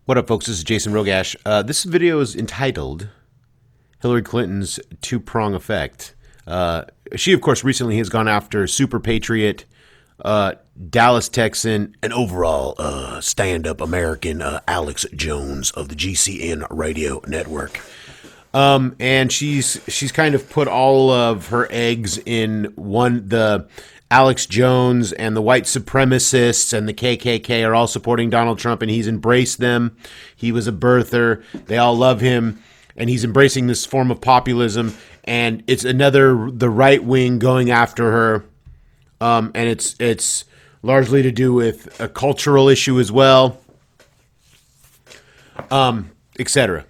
What up, folks? This is Jason Roggasch. This video is entitled Hillary Clinton's Two-Prong Effect. She, of course, recently has gone after super patriot, Dallas Texan, and overall stand-up American Alex Jones of the GCN radio network. And she's kind of put all of her eggs in the Alex Jones and the white supremacists and the KKK are all supporting Donald Trump, and he's embraced them. He was a birther. They all love him, and he's embracing this form of populism, and it's the right wing going after her. And it's largely to do with a cultural issue as well, etc.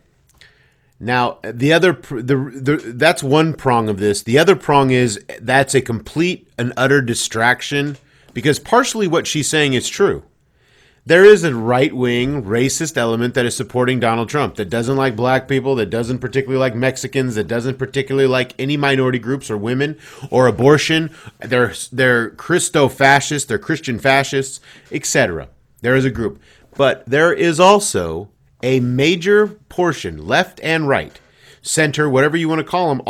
Now, that's one prong of this. The other prong is that's a complete and utter distraction, because partially what she's saying is true. There is a right-wing racist element that is supporting Donald Trump, that doesn't like black people, that doesn't particularly like Mexicans, that doesn't particularly like any minority groups or women or abortion. They're Christo-fascists, they're Christian fascists, etc. There is a group. But there is also a major portion, left and right, center, whatever you want to call them,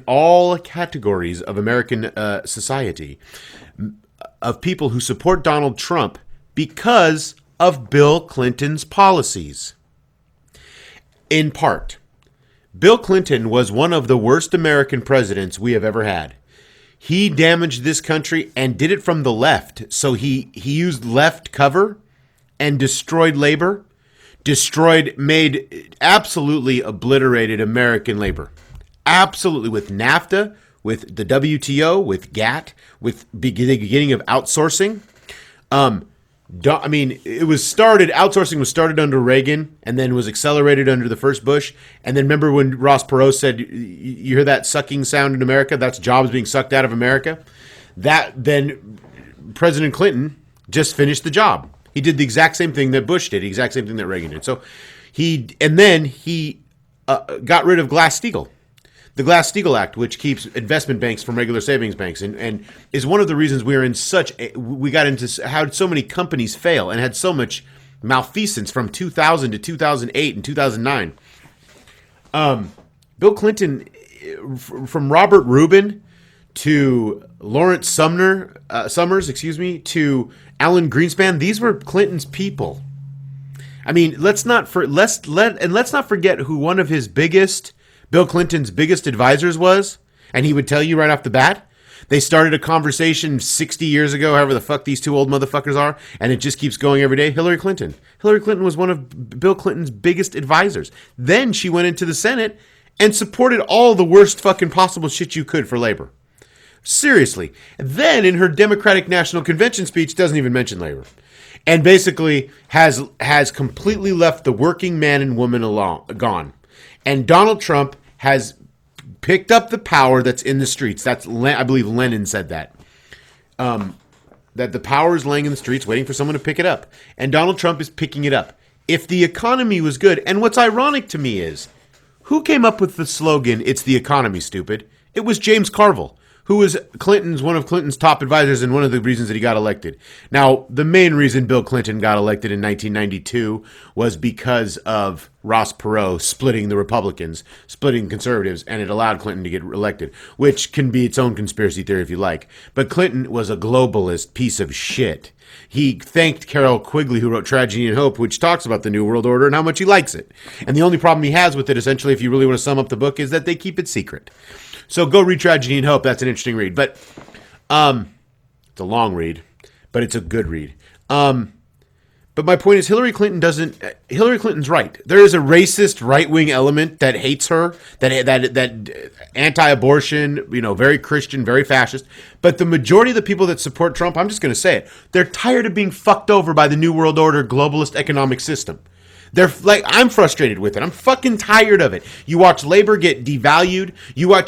all categories of American society, of people who support Donald Trump because of Bill Clinton's policies. In part, Bill Clinton was one of the worst American presidents we have ever had. He damaged this country and did it from the left. So he used left cover and destroyed labor, absolutely obliterated American labor. Absolutely, with NAFTA, with the WTO, with GATT, with the beginning of outsourcing. Outsourcing was started under Reagan and then was accelerated under the first Bush. And then remember when Ross Perot said, you hear that sucking sound in America? That's jobs being sucked out of America. Then President Clinton just finished the job. He did the exact same thing that Bush did, the exact same thing that Reagan did. So he got rid of Glass-Steagall, the Glass-Steagall Act, which keeps investment banks from regular savings banks, and is one of the reasons we got into how so many companies fail and had so much malfeasance from 2000 to 2008 and 2009. Bill Clinton, from Robert Rubin to Lawrence Summers, to Alan Greenspan, these were Clinton's people. I mean, let's not forget who one of Bill Clinton's biggest advisors was, and he would tell you right off the bat. They started a conversation 60 years ago, however the fuck these two old motherfuckers are, and it just keeps going every day. Hillary Clinton. Hillary Clinton was one of Bill Clinton's biggest advisors. Then she went into the Senate and supported all the worst fucking possible shit you could for labor. Seriously. Then in her Democratic National Convention speech, doesn't even mention labor. And basically has completely left the working man and woman gone. And Donald Trump has picked up the power that's in the streets. I believe Lenin said that. That the power is laying in the streets waiting for someone to pick it up. And Donald Trump is picking it up. If the economy was good, and what's ironic to me is, who came up with the slogan, "It's the economy, stupid"? It was James Carville, who was one of Clinton's top advisors and one of the reasons that he got elected. Now, the main reason Bill Clinton got elected in 1992 was because of Ross Perot splitting the Republicans, splitting conservatives, and it allowed Clinton to get elected, which can be its own conspiracy theory if you like. But Clinton was a globalist piece of shit. He thanked Carol Quigley, who wrote Tragedy and Hope, which talks about the New World Order and how much he likes it. And the only problem he has with it, essentially, if you really want to sum up the book, is that they keep it secret. So go read Tragedy and Hope. That's an interesting read. But it's a long read, but it's a good read. But my point is, Hillary Clinton's right. There is a racist right-wing element that hates her, that anti-abortion, very Christian, very fascist. But the majority of the people that support Trump, I'm just going to say it, they're tired of being fucked over by the New World Order globalist economic system. They're like, I'm frustrated with it. I'm fucking tired of it. You watch labor get devalued.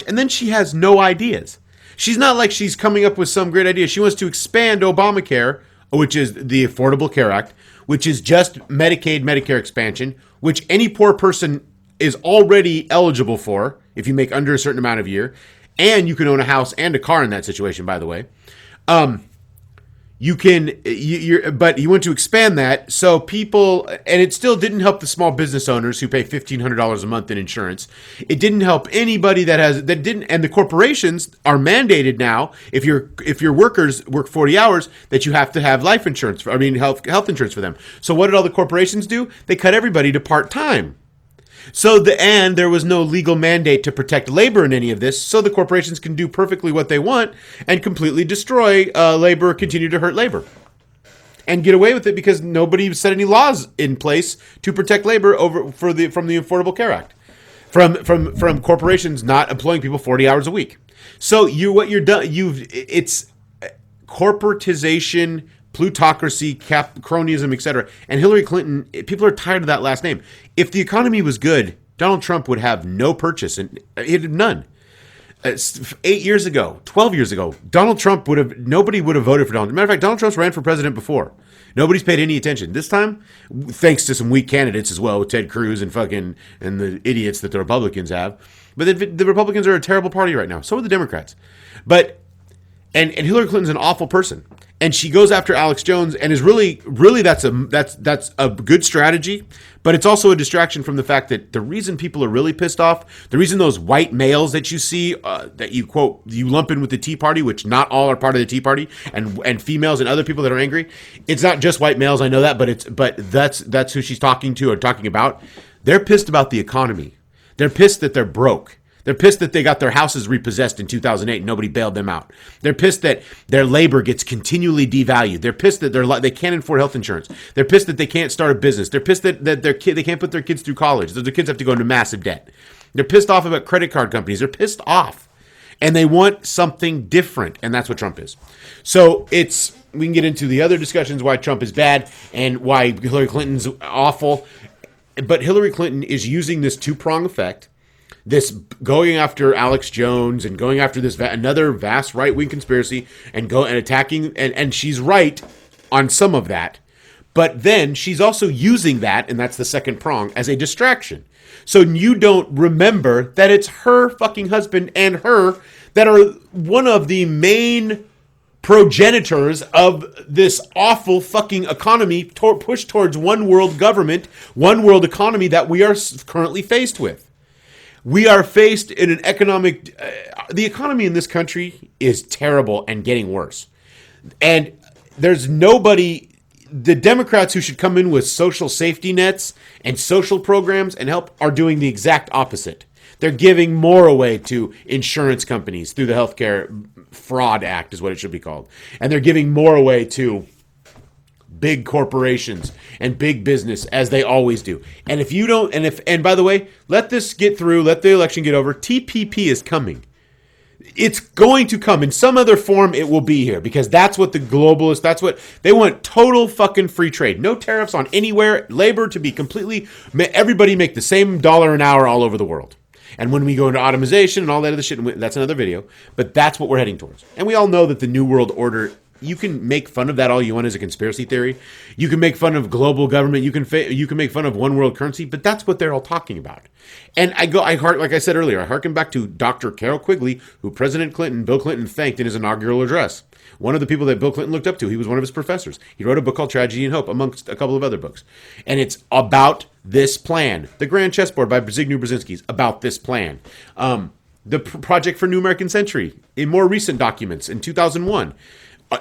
And then she has no ideas. She's not like she's coming up with some great idea. She wants to expand Obamacare, which is the Affordable Care Act, which is just Medicaid, Medicare expansion, which any poor person is already eligible for if you make under a certain amount of year. And you can own a house and a car in that situation, by the way. you can but you want to expand that so people, and it still didn't help the small business owners who pay $1,500 a month in insurance. It didn't help anybody that didn't, and the corporations are mandated now, if your workers work 40 hours, that you have to have life insurance health insurance for them. So what did all the corporations do? They cut everybody to part-time. And there was no legal mandate to protect labor in any of this, so the corporations can do perfectly what they want and completely destroy labor, continue to hurt labor, and get away with it because nobody set any laws in place to protect labor from the Affordable Care Act, from corporations not employing people 40 hours a week. So it's corporatization, plutocracy, cronyism, etc. And Hillary Clinton, people are tired of that last name. If the economy was good, Donald Trump would have no purchase, and he'd have none. 8 years ago, 12 years ago, nobody would have voted for Donald Trump. Matter of fact, Donald Trump's ran for president before. Nobody's paid any attention. This time, thanks to some weak candidates as well, with Ted Cruz and the idiots that the Republicans have. But the Republicans are a terrible party right now. So are the Democrats. And Hillary Clinton's an awful person. And she goes after Alex Jones, and is really that's a good strategy, but it's also a distraction from the fact that the reason people are really pissed off, the reason those white males that you see that you lump in with the Tea Party, which not all are part of the Tea Party, and females and other people that are angry, it's not just white males. I know that, but that's who she's talking to or talking about. They're pissed about the economy. They're pissed that they're broke. They're pissed that they got their houses repossessed in 2008 and nobody bailed them out. They're pissed that their labor gets continually devalued. They're pissed that they can't afford health insurance. They're pissed that they can't start a business. They're pissed that they can't put their kids through college. Their kids have to go into massive debt. They're pissed off about credit card companies. They're pissed off. And they want something different. And that's what Trump is. So we can get into the other discussions why Trump is bad and why Hillary Clinton's awful. But Hillary Clinton is using this two-prong effect. This going after Alex Jones and going after this another vast right-wing conspiracy and attacking, and she's right on some of that, but then she's also using that, and that's the second prong, as a distraction. So you don't remember that it's her fucking husband and her that are one of the main progenitors of this awful fucking economy pushed towards one world government, one world economy that we are currently faced with. We are faced in an economic... the economy in this country is terrible and getting worse. And there's nobody... The Democrats who should come in with social safety nets and social programs and help are doing the exact opposite. They're giving more away to insurance companies through the Healthcare Fraud Act is what it should be called. And they're giving more away to big corporations and big business, as they always do. And if you don't, and by the way, let this get through, let the election get over. TPP is coming. It's going to come in some other form. It will be here because that's what the globalists, that's what they want. Total fucking free trade. No tariffs on anywhere. Labor to be completely, everybody make the same dollar an hour all over the world. And when we go into automation and all that other shit, that's another video, but that's what we're heading towards. And we all know that the New World Order, you can make fun of that all you want as a conspiracy theory. You can make fun of global government. You can make fun of one world currency, but that's what they're all talking about. And like I said earlier, I harken back to Dr. Carol Quigley, who Bill Clinton thanked in his inaugural address. One of the people that Bill Clinton looked up to. He was one of his professors. He wrote a book called Tragedy and Hope, amongst a couple of other books. And it's about this plan. The Grand Chessboard by Zygmunt Brzezinski is about this plan. The Project for New American Century, in more recent documents in 2001,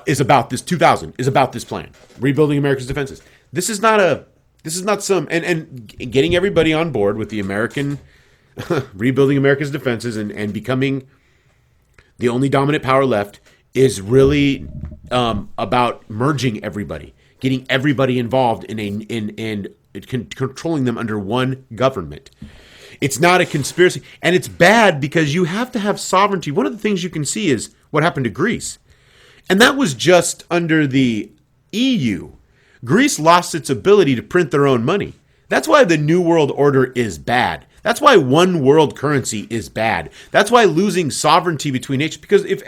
is about this. 2000 is about this plan. Rebuilding America's defenses. This is not some, and getting everybody on board with the American, rebuilding America's defenses and becoming the only dominant power left is really about merging everybody, getting everybody involved in controlling them under one government. It's not a conspiracy, and it's bad because you have to have sovereignty. One of the things you can see is what happened to Greece, and that was just under the EU. Greece lost its ability to print their own money. That's why the New World Order is bad. That's why one world currency is bad. That's why losing sovereignty between nations, because if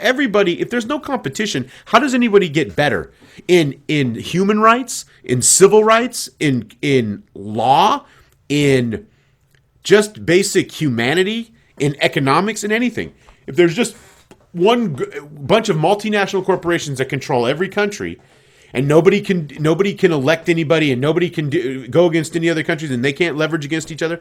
there's no competition, how does anybody get better in human rights, in civil rights, in law, in just basic humanity, in economics, in anything? If there's just one bunch of multinational corporations that control every country, and nobody can elect anybody, and nobody can go against any other countries, and they can't leverage against each other.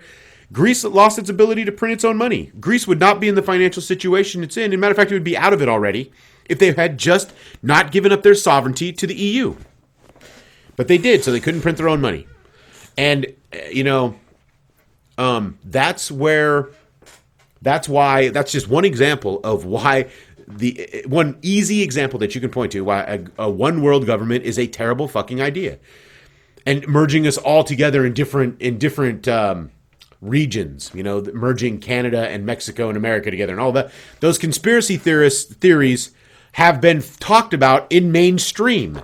Greece lost its ability to print its own money. Greece would not be in the financial situation it's in. As a matter of fact, it would be out of it already if they had just not given up their sovereignty to the EU. But they did, so they couldn't print their own money. And, that's just one example of why one easy example that you can point to why a one world government is a terrible fucking idea. And merging us all together in different regions, merging Canada and Mexico and America together and all that. Those conspiracy theories have been talked about in mainstream.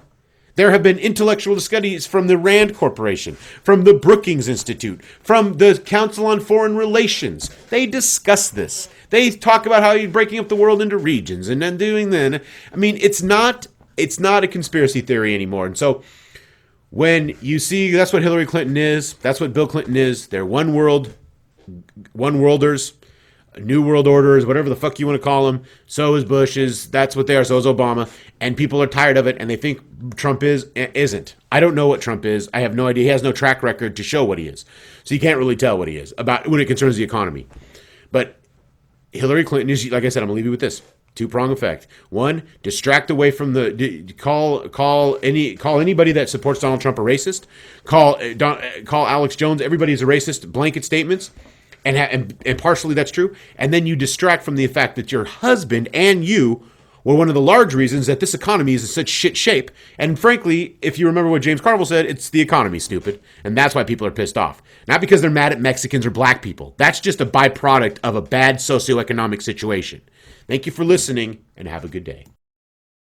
There have been intellectual studies from the Rand Corporation, from the Brookings Institute, from the Council on Foreign Relations. They discuss this. They talk about how you're breaking up the world into regions and then doing that. I mean, it's not a conspiracy theory anymore. And so when you see that's what Hillary Clinton is, that's what Bill Clinton is, they're one worlders, New World Orders, whatever the fuck you want to call them. So is Bush's. That's what they are. So is Obama. And people are tired of it, and they think Trump isn't. I don't know what Trump is. I have no idea. He has no track record to show what he is. So you can't really tell what he is about when it concerns the economy. But Hillary Clinton is, like I said, I'm going to leave you with this. Two-prong effect. One, distract away from call anybody that supports Donald Trump a racist. Call Alex Jones. Everybody's a racist. Blanket statements. And partially that's true. And then you distract from the fact that your husband and you were one of the large reasons that this economy is in such shit shape. And frankly, if you remember what James Carville said, it's the economy, stupid. And that's why people are pissed off. Not because they're mad at Mexicans or black people. That's just a byproduct of a bad socioeconomic situation. Thank you for listening, and have a good day.